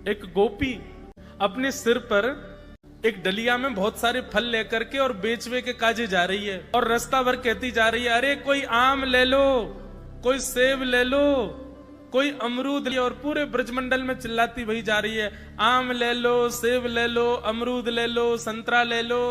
एक गोपी अपने सिर पर एक डलिया में बहुत सारे फल लेकर के और बेचवे के काजे जा रही है और रास्ता भर कहती जा रही है, अरे कोई आम ले लो, कोई सेब ले लो, कोई अमरूद ले लो। और पूरे ब्रजमंडल में चिल्लाती वही जा रही है, आम ले लो, सेब ले लो, अमरूद ले लो, संतरा ले लो।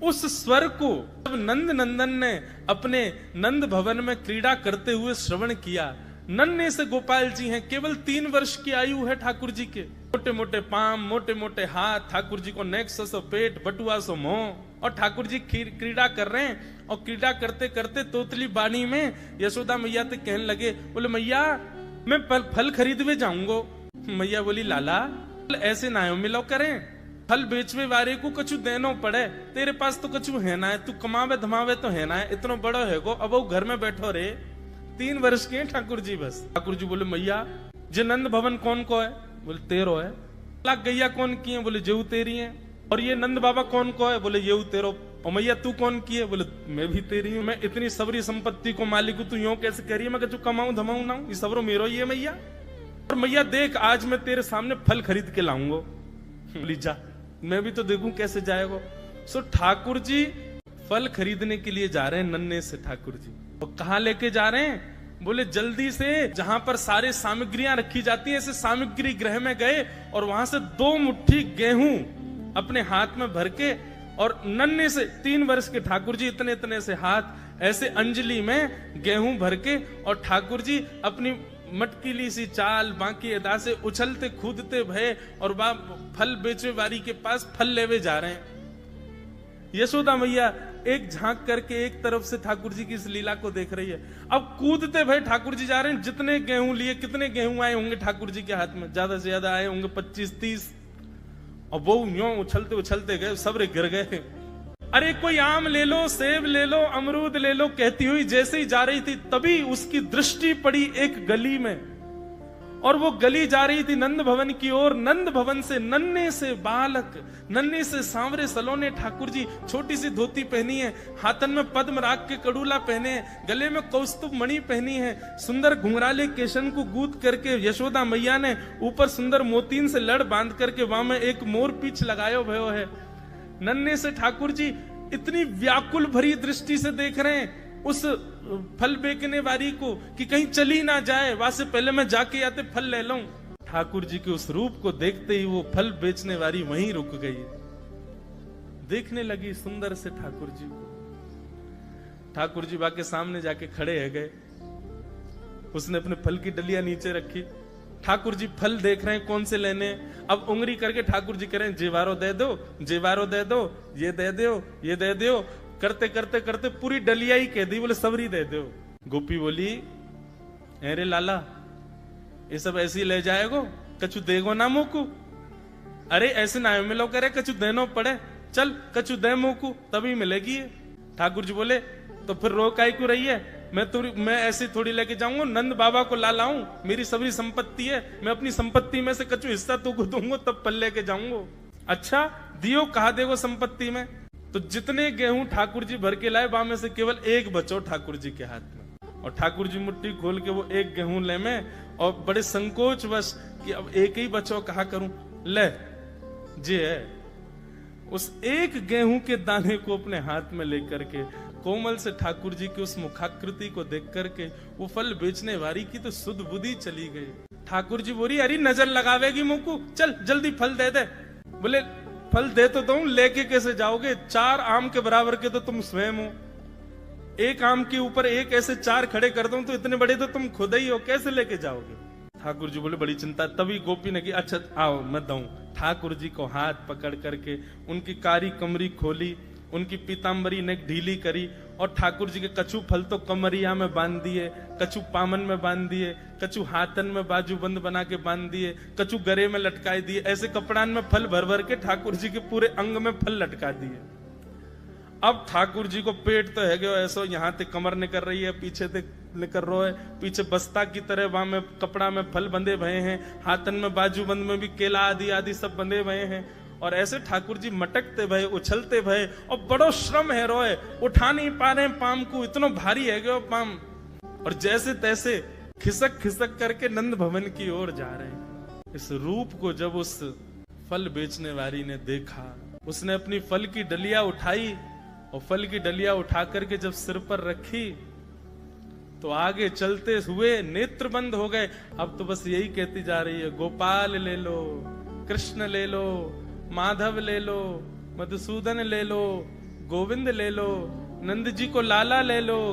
उस स्वर को जब नंद नंदन ने अपने नंद भवन में क्रीड़ा करते हुए श्रवण किया, नन्हे से गोपाल जी हैं, केवल 3 वर्ष की आयु है ठाकुर जी के, मोटे मोटे पाम, मोटे मोटे हाथ, ठाकुर जी को नेक्स सो पेट, बटुआ सो मुंह, और ठाकुर जी क्रीड़ा कर रहे हैं। और क्रीड़ा करते करते तोतली बाणी में यशोदा मैया से कहने लगे, बोले मैया मैं फल खरीदवे जाऊंगो। मैया बोली, लाला ऐसे ना मिलो करें, फल बेचवे वाले को कछु देनो पड़े, तेरे पास तो कछु है ना है, तू कमावे धमावे तो है ना है, इतना बड़ो है गो, अब वो घर में बैठो रे। 3 वर्ष के ठाकुर जी बस। ठाकुर जी बोले, मैया जे नंद भवन कौन को है? बोले 13 है। लाख गैया कौन की है? बोले जेऊ तेरी है। और ये नंद बाबा कौन को है? बोले येऊ तेरो। और मैया तू कौन की है? बोले मैं भी तेरी हूँ। मैं इतनी सबरी संपत्ति को मालिक हूँ, तू यूं कैसे कह रही है? मैं कछु कमाऊं धमाऊं ना, ये सबरो मेरो ही है मैया। और मैया देख, आज मैं तेरे सामने फल खरीद के लाऊंगा। बोली जा, मैं भी तो देखूं कैसे जाएगा। सो ठाकुर जी फल खरीदने के लिए जा रहे हैं नन्हे से ठाकुर जी। और कहाँ लेके जा रहे हैं? बोले जल्दी से जहां पर सारे सामग्रियां रखी जाती हैं, ऐसे सामग्री गृह में गए और वहां से 2 मुट्ठी गेहूं अपने हाथ में भर के, और नन्हे से 3 वर्ष के ठाकुर जी इतने इतने से हाथ ऐसे अंजलि में गेहूं भर के, और ठाकुर जी अपनी मटकीली सी चाल बाकी अदा से उछलते कूदते भय और फल बेचवे वाली के पास फल लेवे जा रहे हैं। यशोदा मैया एक झांक करके एक तरफ से ठाकुर जी की इस लीला को देख रही है। अब कूदते भय ठाकुर जी जा रहे हैं। जितने गेहूं लिए, कितने गेहूं आए होंगे ठाकुर जी के हाथ में? ज्यादा से ज्यादा आए होंगे 25-30। और वो यूं उछलते उछलते गए, सब गिर गए। अरे कोई आम ले लो, सेब ले लो, अमरूद ले लो, कहती हुई जैसे ही जा रही थी, तभी उसकी दृष्टि पड़ी एक गली में, और वो गली जा रही थी नंद भवन की ओर। नंद भवन से नन्हे से बालक, नन्हे से सांवरे सलोने ठाकुर जी, छोटी सी धोती पहनी है, हाथन में पद्म राग के कड़ूला पहने हैं, गले में कौस्तुभ मणि पहनी है, सुंदर घुंघराले केशन को गूंथ करके यशोदा मैया ने ऊपर सुंदर मोतीन से लड़ बांध करके वहां में एक मोर पीछ लगायो भयो है। नन्हे से ठाकुर जी इतनी व्याकुल भरी दृष्टि से देख रहे हैं उस फल बेचने वाली को कि कहीं चली ना जाए, वहां से पहले मैं जाके आते फल ले लूं। ठाकुर जी के उस रूप को देखते ही वो फल बेचने वाली वहीं रुक गई, देखने लगी सुंदर से ठाकुर जी को। ठाकुर जी बाके सामने जाके खड़े है गए। उसने अपने फल की डलिया नीचे रखी। ठाकुर जी फल देख रहे हैं कौन से लेने। अब उंगली करके ठाकुर जी कह रहे हैं, जेवारो दे दो, जेवारो दे दो, ये दे दो, ये दे दो। करते करते करते पूरी डलिया ही कह दी। बोले सबरी दे दो। गोपी बोली, अरे लाला ये सब ऐसे ही ले जाएगो, कछु देगो ना मोकू? अरे ऐसे ना मिलो करे, कछु देनो पड़े, चल कछु दे मोकू तभी मिलेगी। ठाकुर जी बोले, तो फिर रो काई क्यों रही है? मैं ऐसे थोड़ी लेके जाऊंगा, नंद बाबा को ला लाऊं, मेरी सभी संपत्ति है, मैं अपनी संपत्ति में से कछु हिस्सा तुमको दूंगा तब फल लेके जाऊंगा। अच्छा दियो, कहा देगो संपत्ति में? तो जितने गेहूं ठाकुर जी भर के लाए, वहां में से केवल एक बचो ठाकुर जी के हाथ में। और ठाकुर जी मुट्ठी खोल के वो एक गेहूं ले में, और बड़े संकोच वश कि अब एक ही बचो, कहा करूं, ले जे है उस एक गेहूं के दाने को अपने हाथ में लेकर के कोमल से ठाकुर जी की उस मुखाकृति को देख करके वो फल बेचने वाली की तो सुध बुद्धि चली गई। ठाकुर जी बोली, अरे नजर लगावेगी मुकू, चल जल्दी फल दे दे। बोले फल दे तो दूं, लेके कैसे जाओगे? 4 आम के बराबर के तो तुम स्वयं हो, एक आम के ऊपर एक ऐसे 4 खड़े कर दूं तो इतने बड़े तो तुम खुद ही हो, कैसे लेके जाओगे? ठाकुर जी बोले बड़ी चिंता। तभी गोपी ने की, अच्छा आओ मैं दूं। ठाकुर जी को हाथ पकड़ करके उनकी कारी कमरी खोली, उनकी पीताम्बरी ने ढीली करी, और ठाकुर जी के कछु फल तो कमरिया में बांध दिए, कछु पामन में बांध दिए, कछु हाथन में बाजूबंद बना के बांध दिए, कछु गरे में लटकाए दिए। ऐसे कपड़ान में फल भर भर के ठाकुर जी के पूरे अंग में फल लटका दिए। अब ठाकुर जी को पेट तो है गयो ऐसो, यहाँ ते कमर निकल रही है, पीछे ते निकल रहा है, पीछे बस्ता की तरह वहां में कपड़ा में फल बंधे भये हैं, हाथन में बाजूबंद में भी केला आदि आदि सब बंधे भये हैं। और ऐसे ठाकुर जी मटकते भये, उछलते भये, और बड़ो श्रम है रोए, उठा नहीं पा रहे पाम को, इतना भारी है गयो पाम। और जैसे तैसे खिसक खिसक करके नंद भवन की ओर जा रहे हैं। इस रूप को जब उस फल बेचने वाली ने देखा, उसने अपनी फल की डलिया उठाई और फल की डलिया उठा करके जब सिर पर रखी तो आगे चलते हुए नेत्र बंद हो गए। अब तो बस यही कहती जा रही है, गोपाल ले लो, कृष्ण ले लो, माधव ले लो, मधुसूदन ले लो, गोविंद ले लो, नंद जी को लाला ले लो,